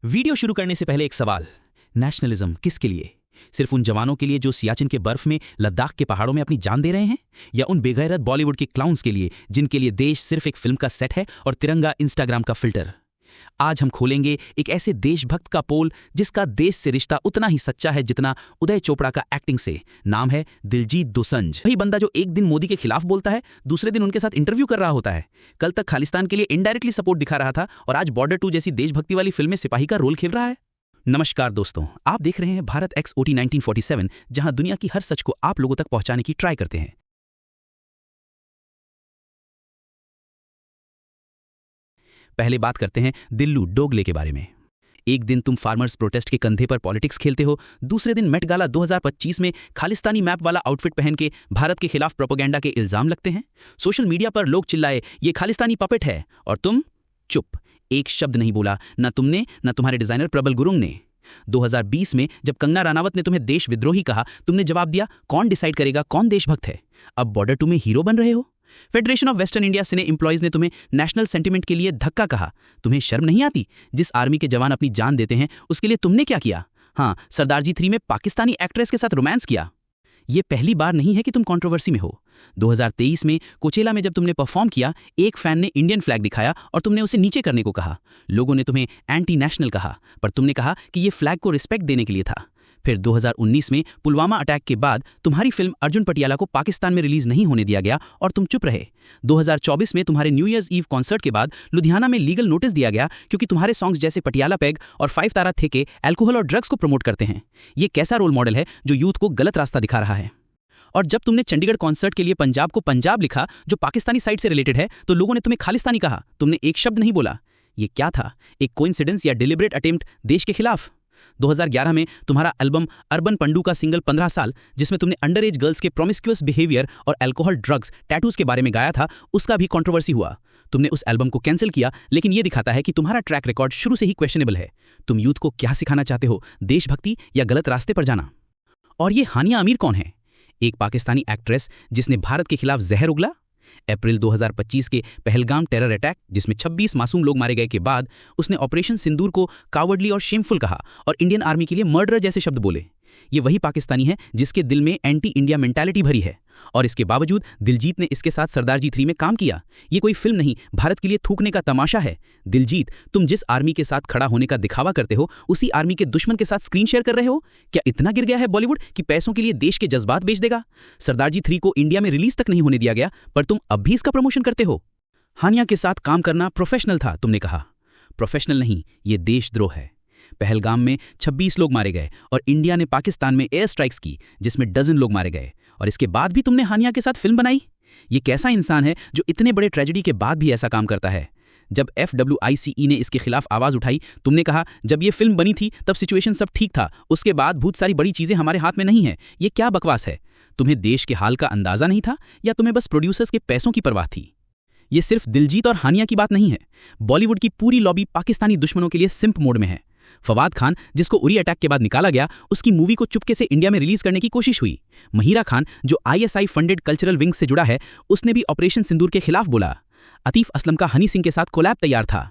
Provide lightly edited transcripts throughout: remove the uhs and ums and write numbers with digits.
Video शुरू करने से पहले एक सवाल। नेशनलिज्म किसके लिए? सिर्फ उन जवानों के लिए जो सियाचिन के बर्फ में, लद्दाख के पहाड़ों में अपनी जान दे रहे हैं, या उन बेगैरत बॉलीवुड के क्लाउन्स के लिए जिनके लिए देश सिर्फ एक फिल्म का सेट है और तिरंगा इंस्टाग्राम का फिल्टर? आज हम खोलेंगे एक ऐसे देशभक्त का पोल जिसका देश से रिश्ता उतना ही सच्चा है जितना उदय चोपड़ा का एक्टिंग से। नाम है दिलजीत दोसंझ। वही बंदा जो एक दिन मोदी के खिलाफ बोलता है, दूसरे दिन उनके साथ इंटरव्यू कर रहा होता है। कल तक खालिस्तान के लिए इनडायरेक्टली सपोर्ट दिखा रहा था और आज बॉर्डर 2 जैसी देशभक्ति वाली फिल्म में सिपाही का रोल खेल रहा है। नमस्कार दोस्तों, आप देख रहे हैं भारत एक्स OT 1947, जहां दुनिया की हर सच को आप लोगों तक पहुंचाने की ट्राई करते हैं। पहले बात करते हैं दिल्लू डोगले के बारे में। एक दिन तुम फार्मर्स प्रोटेस्ट के कंधे पर पॉलिटिक्स खेलते हो, दूसरे दिन मेट गाला 2025 में खालिस्तानी मैप वाला आउटफिट पहन के भारत के खिलाफ प्रोपेगेंडा के इल्जाम लगते हैं। सोशल मीडिया पर लोग चिल्लाए ये खालिस्तानी पपेट है, और तुम चुप, एक शब्द नहीं बोला, ना तुमने ना तुम्हारे डिजाइनर प्रबल गुरुंग ने। 2020 में जब कंगना रानावत ने तुम्हें देश विद्रोही कहा, तुमने जवाब दिया कौन डिसाइड करेगा कौन देशभक्त है। अब बॉर्डर 2 में हीरो बन रहे हो। Federation of western India cine employees ने तुम्हें नेशनल सेंटिमेंट के लिए धक्का कहा। तुम्हें शर्म नहीं आती? जिस आर्मी के जवान अपनी जान देते हैं उसके लिए तुमने क्या किया? हाँ, सरदारजी 3 में पाकिस्तानी एक्ट्रेस के साथ रोमांस किया। ये पहली बार नहीं है कि तुम कंट्रोवर्सी में हो। 2023 में कोचेला में जब तुमने परफॉर्म किया, एक फैन ने इंडियन फ्लैग दिखाया और तुमने उसे नीचे करने को कहा। लोगों ने तुम्हें एंटी नेशनल कहा, पर तुमने कहा कि ये फ्लैग को रिस्पेक्ट देने के लिए था। फिर 2019 में पुलवामा अटैक के बाद तुम्हारी फिल्म अर्जुन पटियाला को पाकिस्तान में रिलीज नहीं होने दिया गया और तुम चुप रहे। 2024 में तुम्हारे न्यू ईयर्स ईव कॉन्सर्ट के बाद लुधियाना में लीगल नोटिस दिया गया क्योंकि तुम्हारे सॉन्ग्स जैसे पटियाला पैग और 5 तारा थे के अल्कोहल और ड्रग्स को प्रमोट करते हैं। ये कैसा रोल मॉडल है जो यूथ को गलत रास्ता दिखा रहा है? और जब तुमने चंडीगढ़ कॉन्सर्ट के लिए पंजाब को पंजाब लिखा जो पाकिस्तानी साइड से रिलेटेड है, तो लोगों ने तुम्हें खालिस्तानी कहा। तुमने एक शब्द नहीं बोला। ये क्या था? एक कोइंसिडेंस या डिलिबरेट अटेम्प्ट देश के खिलाफ? 2011 में तुम्हारा एल्बम अर्बन पंडू का सिंगल 15 साल, जिसमें तुमने अंडर एज गर्ल्स के प्रोमिस्क्यूअस बिहेवियर और अल्कोहल, ड्रग्स, टैटूज के बारे में गाया था, उसका भी कंट्रोवर्सी हुआ। तुमने उस एल्बम को कैंसिल किया, लेकिन ये दिखाता है कि तुम्हारा ट्रैक रिकॉर्ड शुरू से ही क्वेश्चनेबल है। तुम यूथ को क्या सिखाना चाहते हो, देशभक्ति या गलत रास्ते पर जाना? और ये हानिया आमिर कौन है? एक पाकिस्तानी एक्ट्रेस जिसने भारत के खिलाफ जहर उगला। अप्रैल 2025 के पहलगाम टेरर अटैक, जिसमें 26 मासूम लोग मारे गए के बाद उसने ऑपरेशन सिंदूर को कावर्डली और शेमफुल कहा और इंडियन आर्मी के लिए मर्डर जैसे शब्द बोले। ये वही पाकिस्तानी है जिसके दिल में एंटी इंडिया मेंटालिटी भरी है, और इसके बावजूद दिलजीत ने इसके साथ सरदारजी 3 में काम किया। ये कोई फिल्म नहीं, भारत के लिए थूकने का तमाशा है। दिलजीत, तुम जिस आर्मी के साथ खड़ा होने का दिखावा करते हो, उसी आर्मी के दुश्मन के साथ स्क्रीन शेयर कर रहे हो। क्या इतना गिर गया है बॉलीवुड कि पैसों के लिए देश के जज्बात बेच देगा? सरदारजी 3 को इंडिया में रिलीज तक नहीं होने दिया गया, पर तुम अब भी इसका प्रमोशन करते हो। हानिया के साथ काम करना प्रोफेशनल था, तुमने कहा। प्रोफेशनल नहीं, ये देशद्रोह है। पहलगाम में 26 लोग मारे गए और इंडिया ने पाकिस्तान में एयर स्ट्राइक्स की जिसमें डजन लोग मारे गए, और इसके बाद भी तुमने हानिया के साथ फिल्म बनाई। ये कैसा इंसान है जो इतने बड़े ट्रेजेडी के बाद भी ऐसा काम करता है? जब FWICE ने इसके खिलाफ आवाज उठाई, तुमने कहा जब ये फिल्म बनी थी तब सिचुएशन सब ठीक था, उसके बाद बहुत सारी बड़ी चीजें हमारे हाथ में नहीं है। ये क्या बकवास है? तुम्हें देश के हाल का अंदाजा नहीं था, या तुम्हें बस प्रोड्यूसर्स के पैसों की परवाह थी? ये सिर्फ दिलजीत और हानिया की बात नहीं है। बॉलीवुड की पूरी लॉबी पाकिस्तानी दुश्मनों के लिए सिंप मोड में है। फवाद खान, जिसको उरी अटैक के बाद निकाला गया, उसकी मूवी को चुपके से इंडिया में रिलीज करने की कोशिश हुई। महिरा खान, जो ISI फंडेड कल्चरल विंग से जुड़ा है, उसने भी ऑपरेशन सिंदूर के खिलाफ बोला। अतीफ असलम का हनी सिंह के साथ कोलैब तैयार था।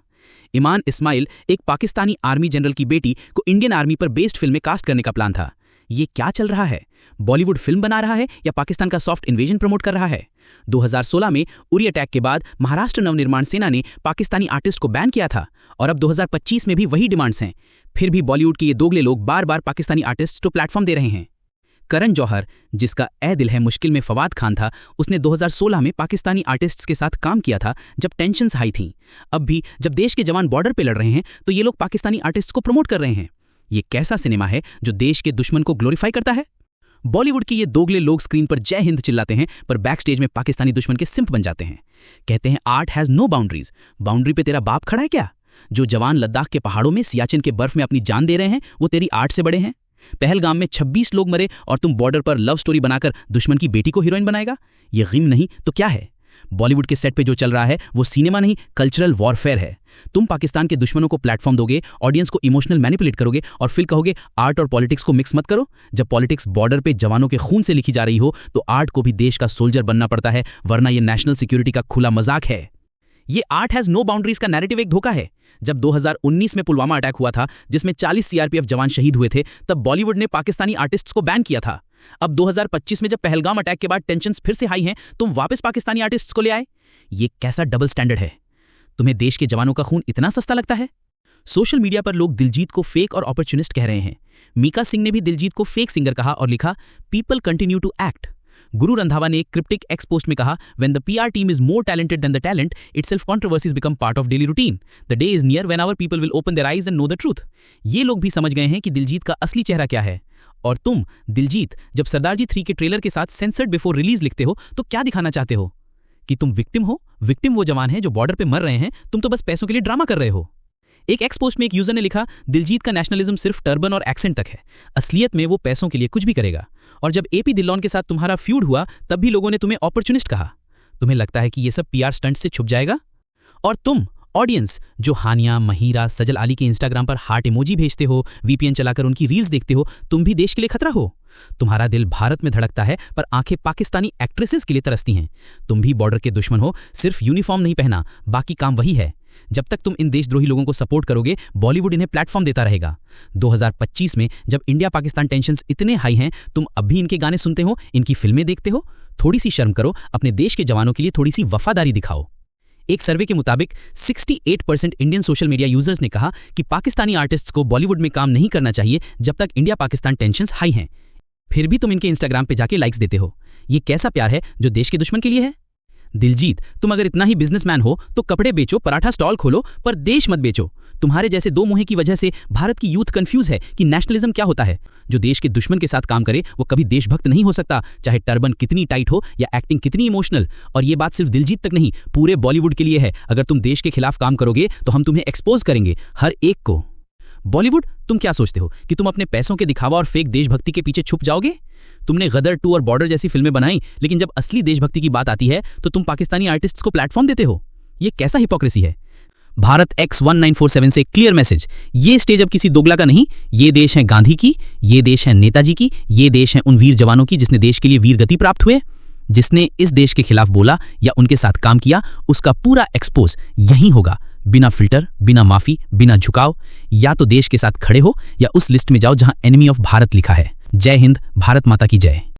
ईमान इस्माइल, एक पाकिस्तानी आर्मी जनरल की बेटी, को इंडियन आर्मी पर बेस्ड फिल्म में कास्ट करने का प्लान था। ये क्या चल रहा है? बॉलीवुड फिल्म बना रहा है या पाकिस्तान का सॉफ्ट इन्वेजन प्रमोट कर रहा है? 2016 में उरी अटैक के बाद महाराष्ट्र नवनिर्माण सेना ने पाकिस्तानी आर्टिस्ट को बैन किया था, और अब 2025 में भी वही डिमांड्स हैं। फिर भी बॉलीवुड के ये दोगले लोग बार बार पाकिस्तानी आर्टिस्ट को प्लेटफॉर्म दे रहे हैं। करण जौहर, जिसका ए दिल है मुश्किल में फवाद खान था, उसने 2016 में पाकिस्तानी आर्टिस्ट्स के साथ काम किया था जब टेंशन्स हाई थीं। अब भी जब देश के जवान बॉर्डर पे लड़ रहे हैं, तो ये लोग पाकिस्तानी आर्टिस्ट को प्रमोट कर रहे हैं। ये कैसा सिनेमा है जो देश के दुश्मन को ग्लोरीफाई करता है? बॉलीवुड के ये दोगले लोग स्क्रीन पर जय हिंद चिल्लाते हैं, पर बैक स्टेज में पाकिस्तानी दुश्मन के सिंप बन जाते हैं। कहते हैं art has no boundaries. Boundary पे तेरा बाप खड़ा है क्या? जो जवान लद्दाख के पहाड़ों में, सियाचिन के बर्फ में अपनी जान दे रहे हैं, वो तेरी आर्ट से बड़े हैं? पहलगाम में 26 लोग मरे और तुम बॉर्डर पर लव स्टोरी बनाकर दुश्मन की बेटी को हीरोइन बनाएगा? ये गिम नहीं तो क्या है? बॉलीवुड के सेट पे जो चल रहा है वो सिनेमा नहीं, कल्चरल वॉरफेयर है। तुम पाकिस्तान के दुश्मनों को प्लेटफॉर्म दोगे, ऑडियंस को इमोशनल मैनिपुलेट करोगे और फिर कहोगे आर्ट और पॉलिटिक्स को मिक्स मत करो। जब पॉलिटिक्स बॉर्डर पे जवानों के खून से लिखी जा रही हो, तो आर्ट को भी देश का सोल्जर बनना पड़ता है, वरना ये नेशनल सिक्योरिटी का खुला मजाक है। ये आर्ट हैज नो बाउंड्रीज का नैरेटिव एक धोखा है। जब 2019 में पुलवामा अटैक हुआ था, जिसमें 40 सीआरपीएफ जवान शहीद हुए थे, तब बॉलीवुड ने पाकिस्तानी आर्टिस्ट्स को बैन किया था। अब 2025 में जब पहलगाम अटैक के बाद टेंशन्स फिर से हाई हैं, तुम वापस पाकिस्तानी आर्टिस्ट्स को ले आए। ये कैसा डबल स्टैंडर्ड है? तुम्हें देश के जवानों का खून इतना सस्ता लगता है? सोशल मीडिया पर लोग दिलजीत को फेक और अपॉर्चुनिस्ट कह रहे हैं। मीका सिंह ने भी दिलजीत को फेक सिंगर कहा और लिखा, people continue to act. Guru Randhawa ने एक क्रिप्टिक एक्स पोस्ट में कहा, when the PR team is more talented than the talent, itself controversies become part of daily routine. The day is near when our people will open their eyes and know the truth. ये लोग भी समझ गए हैं कि दिलजीत का असली चेहरा क्या है। और तुम, दिलजीत, जब सरदारजी 3 के ट्रेलर के साथ सेंसर्ड बिफोर रिलीज लिखते हो तो क्या दिखाना चाहते हो? कि तुम विक्टिम हो? विक्टिम वो जवान हैं जो बॉर्डर पे मर रहे हैं, तुम तो बस पैसों के लिए ड्रामा कर रहे हो। एक एक्स पोस्ट में एक यूजर ने लिखा, दिलजीत का नेशनलिज्म सिर्फ टर्बन और एक्सेंट तक है, असलियत में वो पैसों के लिए कुछ भी करेगा। और जब एपी ढिल्लों के साथ तुम्हारा फ्यूड हुआ, तब भी लोगों ने तुम्हें अपॉर्चुनिस्ट कहा। तुम्हें लगता है कि ये सब पीआर स्टंट से छुप जाएगा? और तुम ऑडियंस जो हानिया, महिरा, सजल आली के इंस्टाग्राम पर हार्ट इमोजी भेजते हो, वीपीएन चलाकर उनकी रील्स देखते हो, तुम भी देश के लिए खतरा हो। तुम्हारा दिल भारत में धड़कता है पर आंखें पाकिस्तानी एक्ट्रेसेस के लिए तरसती हैं। तुम भी बॉर्डर के दुश्मन हो, सिर्फ यूनिफॉर्म नहीं पहना, बाकी काम वही है। जब तक तुम इन देशद्रोही लोगों को सपोर्ट करोगे, बॉलीवुड इन्हें प्लेटफॉर्म देता रहेगा। 2025 में जब इंडिया पाकिस्तान टेंशन्स इतने हाई हैं, तुम अब भी इनके गाने सुनते हो, इनकी फिल्में देखते हो। थोड़ी सी शर्म करो, अपने देश के जवानों के लिए थोड़ी सी वफादारी दिखाओ। एक सर्वे के मुताबिक 68% इंडियन सोशल मीडिया यूजर्स ने कहा कि पाकिस्तानी आर्टिस्ट्स को बॉलीवुड में काम नहीं करना चाहिए जब तक इंडिया पाकिस्तान टेंशन्स हाई हैं। फिर भी तुम इनके इंस्टाग्राम पे जाके लाइक्स देते हो। ये कैसा प्यार है जो देश के दुश्मन के लिए है? दिलजीत, तुम अगर इतना ही बिजनेसमैन हो तो कपड़े बेचो, पराठा स्टॉल खोलो, पर देश मत बेचो। तुम्हारे जैसे दो मुंहे की वजह से भारत की यूथ कंफ्यूज है कि नेशनलिज्म क्या होता है। जो देश के दुश्मन के साथ काम करे वो कभी देशभक्त नहीं हो सकता, चाहे टर्बन कितनी टाइट हो या एक्टिंग कितनी इमोशनल। और ये बात सिर्फ दिलजीत तक नहीं, पूरे बॉलीवुड के लिए है। अगर तुम देश के खिलाफ काम करोगे तो हम तुम्हें एक्सपोज करेंगे, हर एक को। बॉलीवुड, तुम क्या सोचते हो कि तुम अपने पैसों के दिखावा और फेक देशभक्ति के पीछे छुप जाओगे? तुमने गदर 2 और बॉर्डर जैसी फिल्में बनाई, लेकिन जब असली देशभक्ति की बात आती है तो तुम पाकिस्तानी आर्टिस्ट्स को प्लेटफॉर्म देते हो। ये कैसा हिपोक्रेसी है? भारत X1947 से क्लियर मैसेज, ये स्टेज अब किसी दोगला का नहीं। ये देश है गांधी की, ये देश है नेताजी की, ये देश है उन वीर जवानों की जिसने देश के लिए वीर गति प्राप्त हुए। जिसने इस देश के खिलाफ बोला या उनके साथ काम किया, उसका पूरा एक्सपोज यहीं होगा, बिना फिल्टर, बिना माफी, बिना झुकाव। या तो देश के साथ खड़े हो या उस लिस्ट में जाओ जहां एनिमी ऑफ भारत लिखा है। जय हिंद, भारत माता की जय।